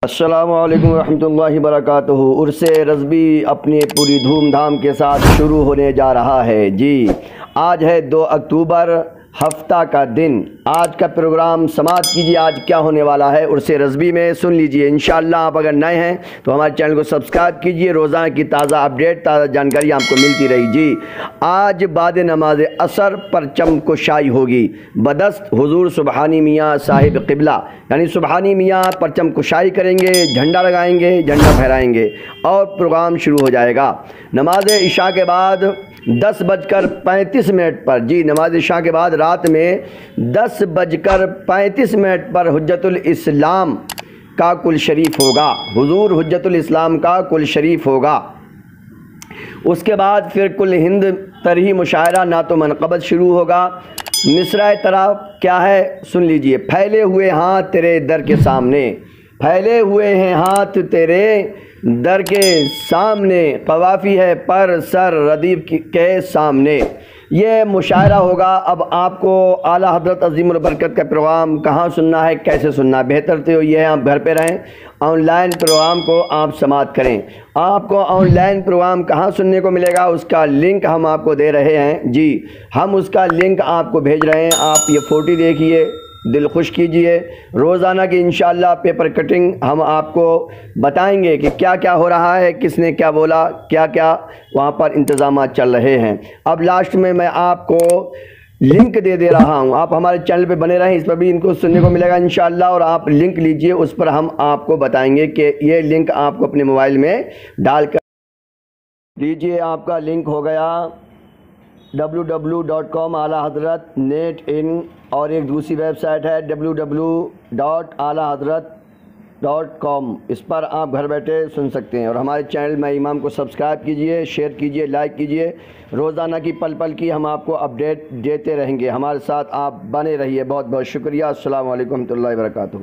السلام علیکم ورحمۃ اللہ وبرکاتہ۔ عرس رضوی اپنی پوری دھوم دھام کے ساتھ شروع ہونے جا رہا ہے۔ جی آج ہے 2 اکتوبر، ہفتہ کا دن۔ آج کا پروگرام سماعت کیجیے، آج کیا ہونے والا ہے عرس رضوی میں سن لیجیے۔ انشاءاللہ آپ اگر نئے ہیں تو ہمارے چینل کو سبسکرائب کیجیے، روزانہ کی تازہ اپڈیٹ، تازہ جانکاری آپ کو ملتی رہی۔ جی آج بعد نماز عصر پرچم کشائی ہوگی بدست حضور سبحانی میاں صاحب قبلہ، یعنی سبحانی میاں پرچم کشائی کریں گے، جھنڈا لگائیں گے، جھنڈا پھہرائیں گے اور پروگرام شروع ہو جائے گا۔ نماز عشاء کے بعد 10:35 پر، جی نماز عشاء کے بعد رات میں 10:35 پر حجت الاسلام کا کل شریف ہوگا، حضور حجت الاسلام کا کل شریف ہوگا۔ اس کے بعد پھر کل ہند ترہی مشاعرہ نعت و منقبت شروع ہوگا۔ مصرع طرح کیا ہے سن لیجئے۔ پھیلے ہوئے ہاتھ تیرے در کے سامنے، پھیلے ہوئے ہیں ہاتھ تیرے در کے سامنے، قوافی ہے پر سر ردیف کے سامنے۔ یہ مشاعرہ ہوگا۔ اب آپ کو اعلیٰ حضرت عظیم البرکت کا پروگرام کہاں سننا ہے، کیسے سننا ہے، بہتر تو یہ ہے آپ گھر پہ رہیں، آن لائن پروگرام کو آپ سماعت کریں۔ آپ کو آن لائن پروگرام کہاں سننے کو ملے گا، اس کا لنک ہم آپ کو دے رہے ہیں۔ جی ہم اس کا لنک آپ کو بھیج رہے ہیں، آپ یہ فوٹو دیکھیے، دل خوش کیجئے۔ روزانہ کی انشاءاللہ پیپر کٹنگ ہم آپ کو بتائیں گے کہ کیا کیا ہو رہا ہے، کس نے کیا بولا، کیا کیا وہاں پر انتظامات چل رہے ہیں۔ اب لاسٹ میں آپ کو لنک دے رہا ہوں، آپ ہمارے چینل پہ بنے رہیں، اس پر بھی ان کو سننے کو ملے گا انشاءاللہ، اور آپ لنک لیجئے، اس پر ہم آپ کو بتائیں گے کہ یہ لنک آپ کو اپنے موبائل میں ڈال کر لیجئے۔ آپ کا لنک ہو گیا www.com اعلیٰ حضرت نیٹ ان، اور ایک دوسری ویب سائٹ ہے www.aalahaضرت.com، اس پر آپ گھر بیٹھے سن سکتے ہیں۔ اور ہمارے چینل میں امام کو سبسکرائب کیجئے، شیئر کیجئے، لائک کیجئے۔ روزانہ کی پل پل کی ہم آپ کو اپڈیٹ دیتے رہیں گے، ہمارے ساتھ آپ بنے رہیے۔ بہت بہت شکریہ۔ السلام علیکم ورحمۃ اللہ وبرکاتہ۔